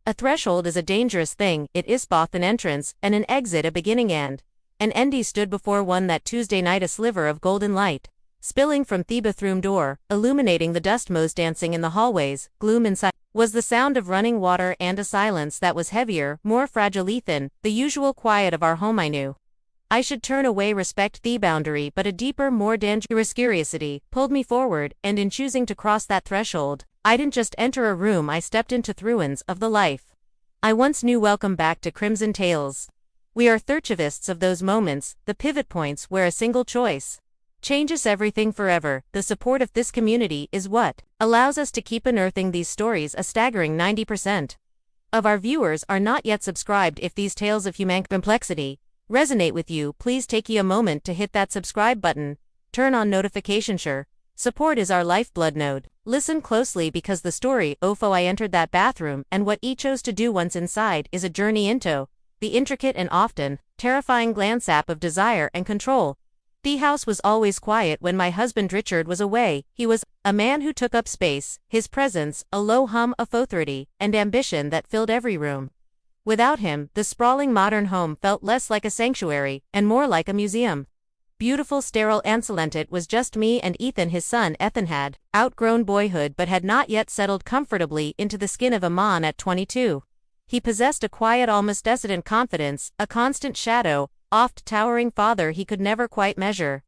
A threshold is a dangerous thing, it is both an entrance and an exit, a beginning and an end. He stood before one that Tuesday night, a sliver of golden light, spilling from the bathroom door, illuminating the dust motes dancing in the hallways. Gloom inside was the sound of running water and a silence that was heavier, more fragile than the usual quiet of our home. I knew I should turn away, respect the boundary, but a deeper, more dangerous curiosity pulled me forward, and in choosing to cross that threshold, I didn't just enter a room, I stepped into the ruins of the life I once knew. Welcome back to Crimson Tales. We are archivists of those moments, the pivot points where a single choice changes everything forever. The support of this community is what allows us to keep unearthing these stories. A staggering 90% of our viewers are not yet subscribed. If these tales of human complexity resonate with you, please take a moment to hit that subscribe button, turn on notification. Sure, support is our lifeblood node. Listen closely, because the story I entered that bathroom, and what he chose to do once inside is a journey into the intricate and often terrifying landscape of desire and control. The house was always quiet when my husband Richard was away. He was a man who took up space, his presence, a low hum of authority and ambition that filled every room. Without him, the sprawling modern home felt less like a sanctuary and more like a museum. Beautiful, sterile, and silent. It was just me and Ethan. His son Ethan had outgrown boyhood but had not yet settled comfortably into the skin of a man at 22. He possessed a quiet, almost dissident confidence, a constant shadow, oft towering father he could never quite measure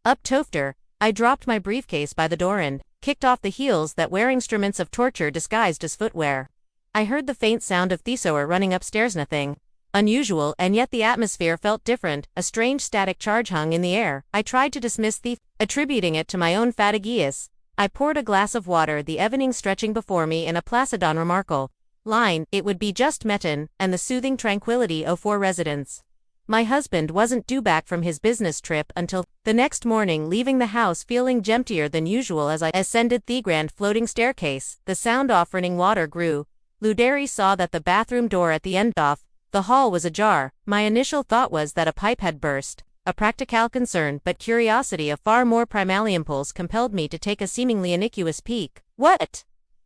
up. Tofter, I dropped my briefcase by the door and kicked off the heels that were instruments of torture disguised as footwear. I heard the faint sound of Thesaur running upstairs. Nothing unusual, and yet the atmosphere felt different. A strange static charge hung in the air. I tried to dismiss the attributing it to my own fatigues. I poured a glass of water, the evening stretching before me in a placid, unremarkable line. It would be just Meton, and the soothing tranquility of 4 residents. My husband wasn't due back from his business trip until the next morning, leaving the house feeling emptier than usual. As I ascended the grand floating staircase, the sound of running water grew. Luderi saw that the bathroom door at the end of the hall was ajar. My initial thought was that a pipe had burst, a practical concern, but curiosity, a far more primal impulse, compelled me to take a seemingly innocuous peek. What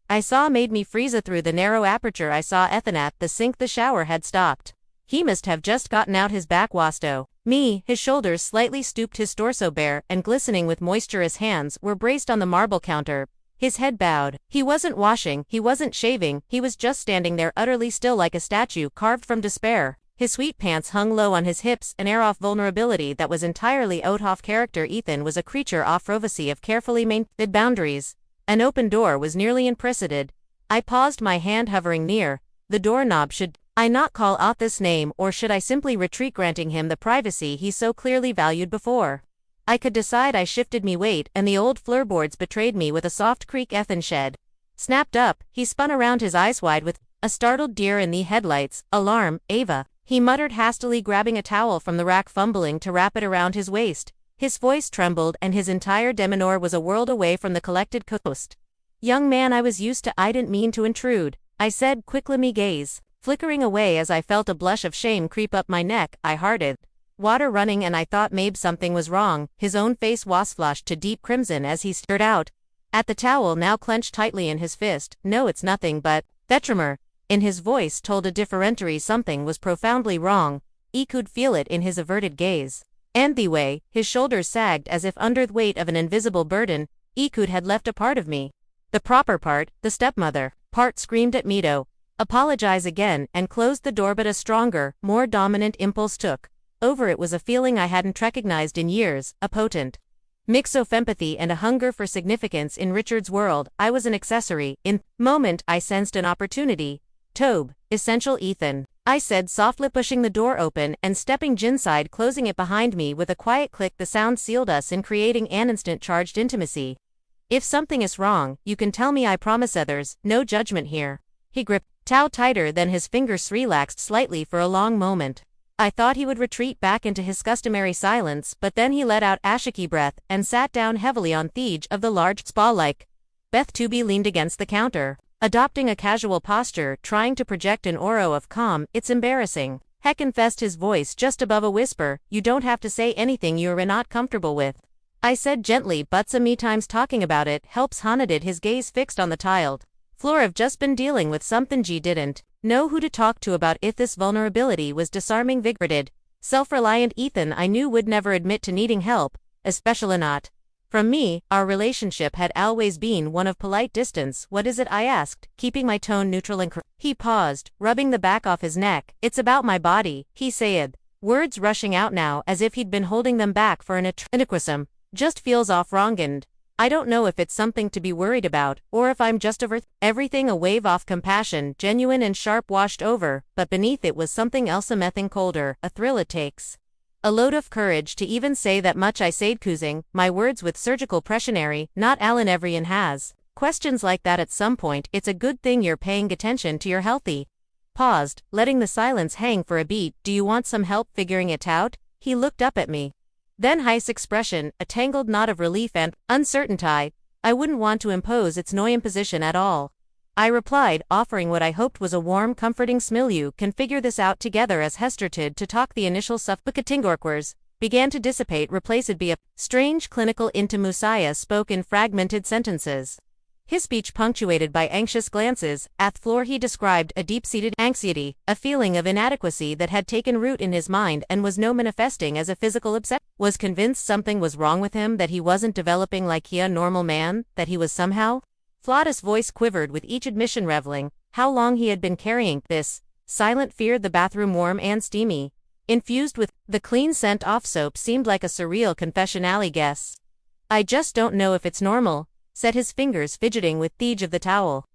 I saw made me freeze. Through the narrow aperture I saw Ethan at the sink. The shower had stopped. He must have just gotten out his back wasto. Me, his shoulders slightly stooped, his torso bare and glistening with moisture. His hands were braced on the marble counter, his head bowed. He wasn't washing, he wasn't shaving, he was just standing there, utterly still, like a statue carved from despair. His sweet pants hung low on his hips, an air of vulnerability that was entirely out of character. Ethan was a creature of privacy, of carefully maintained boundaries. An open door was nearly unprecedented. I paused, my hand hovering near the doorknob. Should I not call out this name, or should I simply retreat, granting him the privacy he so clearly valued before I could decide? I shifted me weight, and the old floorboards betrayed me with a soft creak. Ethan shed snapped up. He spun around, his eyes wide with a startled deer in the headlights. Alarm, Ava, he muttered hastily, grabbing a towel from the rack, fumbling to wrap it around his waist. His voice trembled, and his entire demeanor was a world away from the collected coast. Young man I was used to. I didn't mean to intrude, I said quickly, me gaze flickering away as I felt a blush of shame creep up my neck. I hearted water running, and I thought maybe something was wrong. His own face was flushed to deep crimson as he stared out at the towel, now clenched tightly in his fist. No, it's nothing, but that tremor in his voice told a differentiary something was profoundly wrong. He could feel it in his averted gaze. And the way his shoulders sagged as if under the weight of an invisible burden. Ekut had left a part of me. The proper part, the stepmother part, screamed at me to apologize again and closed the door, but a stronger, more dominant impulse took over. It was a feeling I hadn't recognized in years, a potent mix of empathy and a hunger for significance. In Richard's world, I was an accessory. In moment, I sensed an opportunity. Tobe, essential. Ethan, I said softly, pushing the door open and stepping inside, closing it behind me with a quiet click. The sound sealed us in, creating an instant charged intimacy. If something is wrong, you can tell me, I promise. Others, no judgment here. He gripped Tao tighter, then his fingers relaxed slightly. For a long moment, I thought he would retreat back into his customary silence, but then he let out a shaky breath and sat down heavily on the edge of the large spa-like Beth Tubby leaned against the counter, adopting a casual posture, trying to project an aura of calm. It's embarrassing, Heck, confessed, his voice just above a whisper. You don't have to say anything you're not comfortable with, I said gently, but sometimes talking about it helps. Hana did, his gaze fixed on the tiled Floor have just been dealing with something G didn't know who to talk to about if this vulnerability was disarming vigorited. Self-reliant Ethan I knew would never admit to needing help, especially not from me. Our relationship had always been one of polite distance. What is it? I asked, keeping my tone neutral and He paused, rubbing the back off his neck. It's about my body, he said, words rushing out now as if he'd been holding them back for an anachronism. Just feels off wronged. I don't know if it's something to be worried about, or if I'm just over everything. A wave off compassion, genuine and sharp, washed over, but beneath it was something else, a mething colder, a thrill. It takes a load of courage to even say that much. I said, choosing my words with surgical precision. Not Alan. Everyone has questions like that at some point. It's a good thing you're paying attention to your healthy. Paused, letting the silence hang for a beat. Do you want some help figuring it out? He looked up at me. Then his expression, a tangled knot of relief and uncertainty. I wouldn't want to impose its no imposition at all, I replied, offering what I hoped was a warm, comforting smile. You can figure this out together. As Hester did to talk, the initial suffocatingorquers began to dissipate, replaced by a strange clinical intimusia spoke in fragmented sentences. His speech punctuated by anxious glances at the floor. He described a deep-seated anxiety, a feeling of inadequacy that had taken root in his mind and was now manifesting as a physical obsession. Was convinced something was wrong with him, that he wasn't developing like a normal man, that he was somehow flawed. His voice quivered with each admission, reveling how long he had been carrying this silent fear. The bathroom, warm and steamy, infused with the clean scent off soap, seemed like a surreal confession. Guess I just don't know if it's normal, said his fingers fidgeting with the edge of the towel.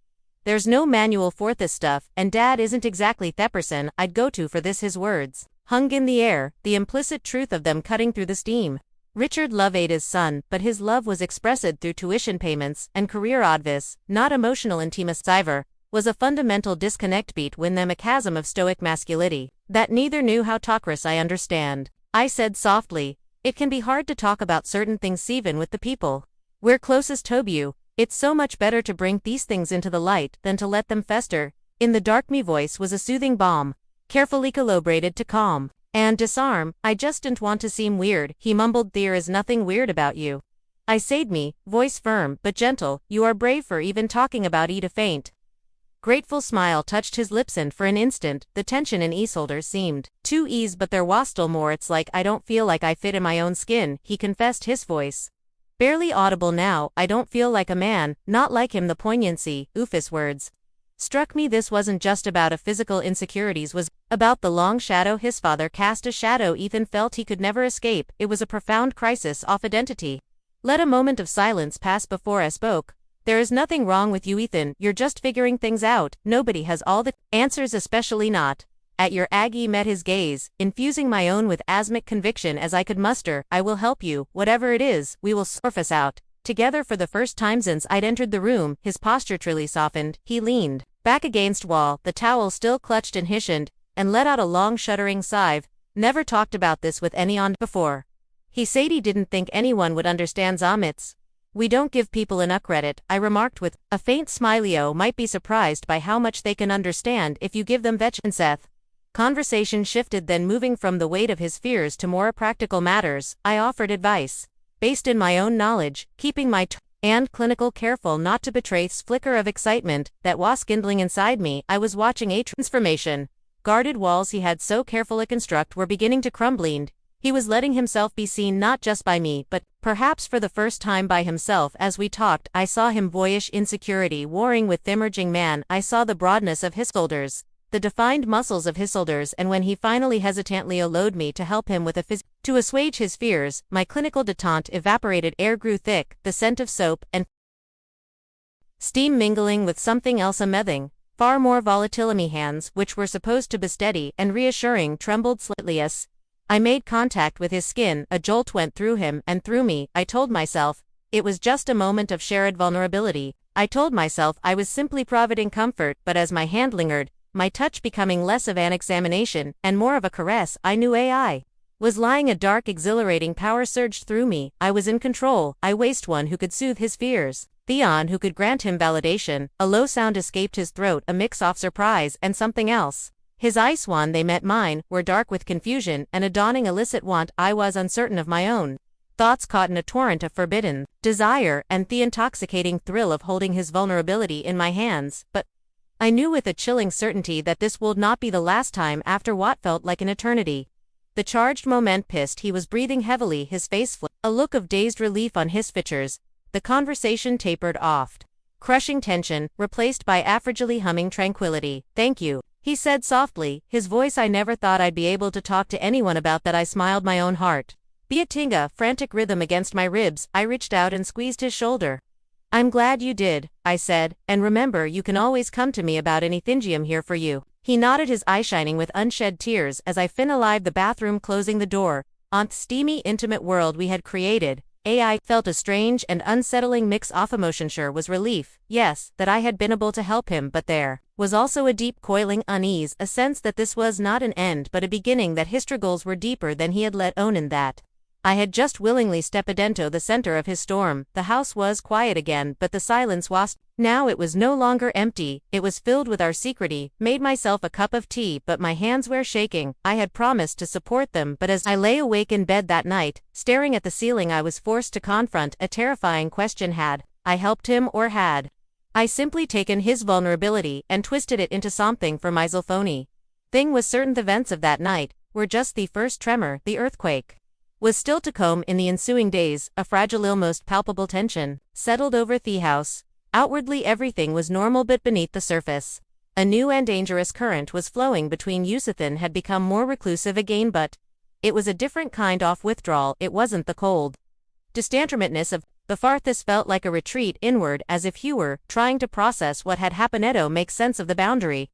There's no manual for this stuff, and Dad isn't exactly the person I'd go to for this. His words hung in the air, the implicit truth of them cutting through the steam. Richard loved his son, but his love was expressed through tuition payments and career advice, not emotional intimacy. Cyber was a fundamental disconnect between them, a chasm of stoic masculinity that neither knew how to cross. I understand, I said softly. It can be hard to talk about certain things even with the people we're closest to you. It's so much better to bring these things into the light than to let them fester. In the dark, my voice was a soothing balm, carefully calibrated to calm and disarm. I just didn't want to seem weird, he mumbled. There is nothing weird about you, I said, me voice firm but gentle. You are brave for even talking about it. A faint, grateful smile touched his lips, and for an instant, the tension in Isolder seemed to ease, but there was still more. It's like I don't feel like I fit in my own skin, he confessed, his voice barely audible now. I don't feel like a man, not like him. The poignancy, Ufus words, struck me. This wasn't just about a physical insecurities, was about the long shadow his father cast, a shadow Ethan felt he could never escape. It was a profound crisis of identity. Let a moment of silence pass before I spoke. There is nothing wrong with you, Ethan. You're just figuring things out. Nobody has all the answers, especially not at your Aggie. Met his gaze, infusing my own with asthmatic conviction as I could muster. I will help you, whatever it is. We will surface out together. For the first time since I'd entered the room, his posture truly softened. He leaned back against wall, the towel still clutched in his hand, and let out a long shuddering sigh. Never talked about this with anyone before. He said he didn't think anyone would understand Zomitz. We don't give people enough credit, I remarked with a faint smiley. Might be surprised by how much they can understand if you give them vetch. And Seth. Conversation shifted then, moving from the weight of his fears to more practical matters. I offered advice based in my own knowledge, keeping my and clinical, careful not to betray the flicker of excitement that was kindling inside me. I was watching a transformation. Guarded walls he had so carefully construct were beginning to crumble. He was letting himself be seen not just by me, but perhaps for the first time by himself. As we talked, I saw him boyish insecurity warring with the emerging man. I saw the broadness of his shoulders, the defined muscles of his shoulders, and when he finally hesitantly allowed me to help him with to assuage his fears, my clinical detente evaporated. Air grew thick, the scent of soap and steam mingling with something else, a mething, far more volatile. My hands, which were supposed to be steady and reassuring, trembled slightly as I made contact with his skin. A jolt went through him and through me. I told myself it was just a moment of shared vulnerability. I told myself I was simply providing comfort, but as my hand lingered, my touch becoming less of an examination and more of a caress, I knew I was lying. A dark, exhilarating power surged through me. I was in control. I was one who could soothe his fears, Theon who could grant him validation. A low sound escaped his throat, a mix of surprise and something else. His eyes, when they met mine, were dark with confusion and a dawning illicit want. I was uncertain of my own thoughts caught in a torrent of forbidden desire and the intoxicating thrill of holding his vulnerability in my hands, but I knew with a chilling certainty that this would not be the last time after what felt like an eternity. The charged moment pissed, he was breathing heavily, his face flat, a look of dazed relief on his features. The conversation tapered off. Crushing tension, replaced by a fragilely humming tranquility. "Thank you," he said softly, his voice. I never thought I'd be able to talk to anyone about that. I smiled, my own heart beating a frantic rhythm against my ribs. I reached out and squeezed his shoulder. "I'm glad you did," I said, "and remember, you can always come to me about anything. I'm here for you." He nodded, his eye shining with unshed tears as I finalized the bathroom, closing the door on the steamy, intimate world we had created. I felt a strange and unsettling mix of emotion. Sure was relief, yes, that I had been able to help him, but there was also a deep, coiling unease, a sense that this was not an end but a beginning, that his struggles were deeper than he had let on, and that I had just willingly stepped into the center of his storm. The house was quiet again, but the silence was now. It was no longer empty, it was filled with our secrecy. Made myself a cup of tea, but my hands were shaking. I had promised to support them, but as I lay awake in bed that night, staring at the ceiling, I was forced to confront a terrifying question. Had I helped him, or had I simply taken his vulnerability and twisted it into something for myself? Phony thing was certain, the events of that night were just the first tremor. The earthquake was still to come in the ensuing days. A fragile, almost palpable tension settled over the house. Outwardly everything was normal, but beneath the surface, a new and dangerous current was flowing between us. Ethan had become more reclusive again, but it was a different kind of withdrawal. It wasn't the cold distancementness of the far. This felt like a retreat inward, as if he were trying to process what had happened, to make sense of the boundary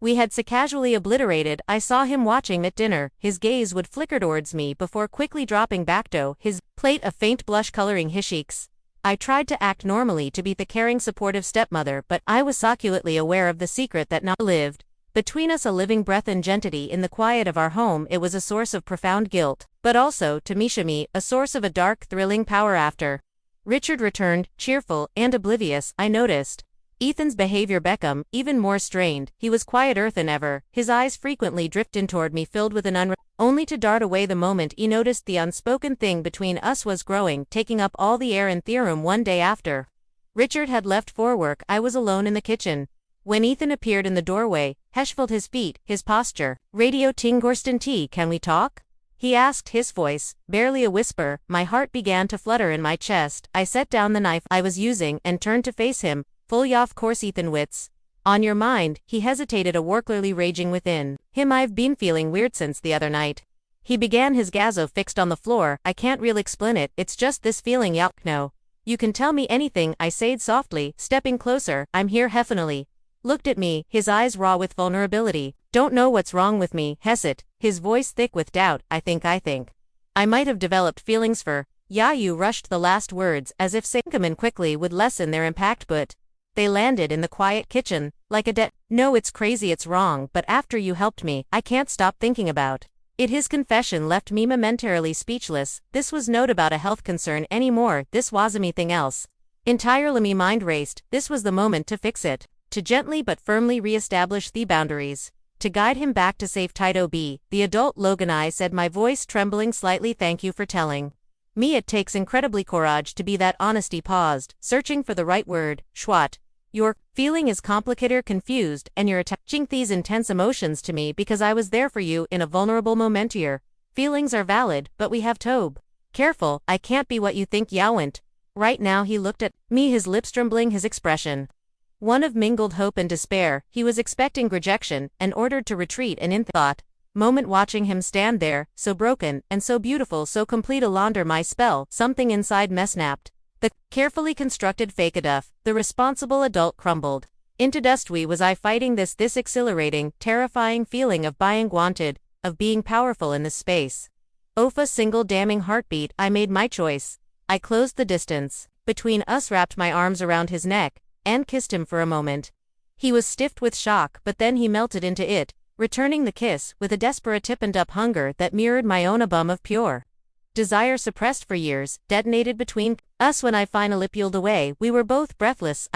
we had so casually obliterated. I saw him watching at dinner. His gaze would flicker towards me before quickly dropping back to his plate, a faint blush coloring his cheeks. I tried to act normally, to be the caring, supportive stepmother, but I was succulently aware of the secret that now lived between us, a living breath and entity in the quiet of our home. It was a source of profound guilt, but also, to me, a source of a dark, thrilling power. After Richard returned, cheerful and oblivious, I noticed Ethan's behavior became even more strained. He was quieter than ever, his eyes frequently drifting toward me, filled with an only to dart away the moment he noticed the unspoken thing between us was growing, taking up all the air in the room. One day after Richard had left for work, I was alone in the kitchen when Ethan appeared in the doorway. Heshfeld his feet, his posture. "Radio Tingorston tea, can we talk?" he asked, his voice barely a whisper. My heart began to flutter in my chest. I set down the knife I was using and turned to face him. "Fully, of course, Ethan. Wits on your mind?" He hesitated, a war clearly raging within him. "I've been feeling weird since the other night," he began, his gaze fixed on the floor. "I can't really explain it, it's just this feeling. No, you can tell me anything," I said softly, stepping closer. "I'm here." Heffinally looked at me, his eyes raw with vulnerability. "Don't know what's wrong with me, Hesset," his voice thick with doubt. I think I might have developed feelings for you." Rushed the last words, as if saying them in quickly would lessen their impact, but they landed in the quiet kitchen like a dead. "No, it's crazy, it's wrong, but after you helped me, I can't stop thinking about it." His confession left me momentarily speechless. This was not about a health concern anymore, this was anything else entirely. My mind raced. This was the moment to fix it, to gently but firmly re-establish the boundaries, to guide him back to safe Tito B. The adult Logan, I said, my voice trembling slightly. "Thank you for telling me. It takes incredibly courage to be that honest." He paused, searching for the right word. "Schwat, your feeling is complicated, confused, and you're attaching these intense emotions to me because I was there for you in a vulnerable moment. Your feelings are valid, but we have to be careful. I can't be what you think Yowant right now." He looked at me, his lips trembling, his expression one of mingled hope and despair. He was expecting rejection and ordered to retreat, and in thought moment watching him stand there, so broken and so beautiful, so complete, under my spell, something inside me snapped. The carefully constructed fake-a-duff, the responsible adult, crumbled into dust. Was I fighting this exhilarating, terrifying feeling of being wanted, of being powerful in this space? Of a single damning heartbeat, I made my choice. I closed the distance between us, wrapped my arms around his neck, and kissed him for a moment. He was stiff with shock, but then he melted into it, returning the kiss with a desperate tipped-up hunger that mirrored my own. A bum of pure desire, suppressed for years, detonated between us. When I finally peeled away, we were both breathless.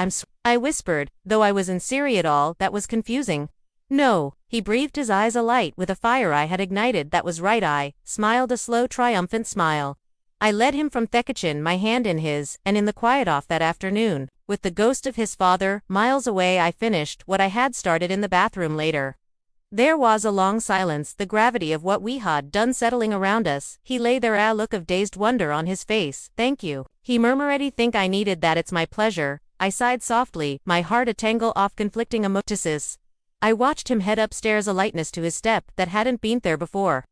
I whispered, though I wasn't serious at all. "That was confusing." "No," he breathed, his eyes alight with a fire I had ignited. "That was right." I smiled, a slow, triumphant smile. I led him from Thekachin, my hand in his, and in the quiet off that afternoon, with the ghost of his father miles away, I finished what I had started in the bathroom later. There was a long silence, the gravity of what we had done settling around us. He lay there, a look of dazed wonder on his face. Thank you, he murmured. Think I needed that. It's my pleasure, I sighed softly, my heart a tangle of conflicting emotions. I watched him head upstairs, a lightness to his step that hadn't been there before.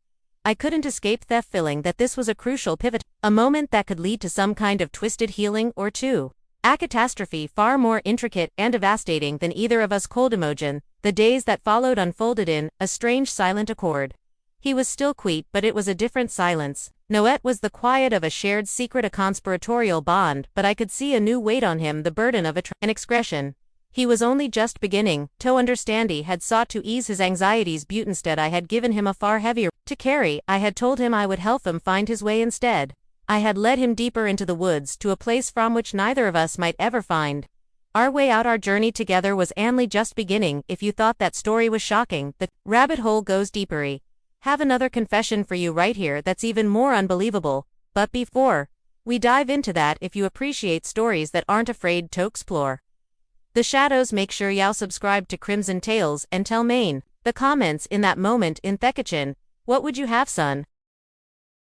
I couldn't escape the feeling that this was a crucial pivot, a moment that could lead to some kind of twisted healing or to a catastrophe far more intricate and devastating than either of us could imagine. The days that followed unfolded in a strange silent accord. He was still quiet, but it was a different silence. No, it was the quiet of a shared secret, a conspiratorial bond, but I could see a new weight on him, the burden of an expression. He was only just beginning to understand. He had sought to ease his anxieties, but instead I had given him a far heavier to carry. I had told him I would help him find his way instead. I had led him deeper into the woods, to a place from which neither of us might ever find our way out. Our journey together was only just beginning. If you thought that story was shocking, the rabbit hole goes deeper. Have another confession for you right here that's even more unbelievable. But before we dive into that, if you appreciate stories that aren't afraid to explore the shadows, make sure y'all subscribe to Crimson Tales and tell Maine the comments in that moment in Thekachin. What would you have, son?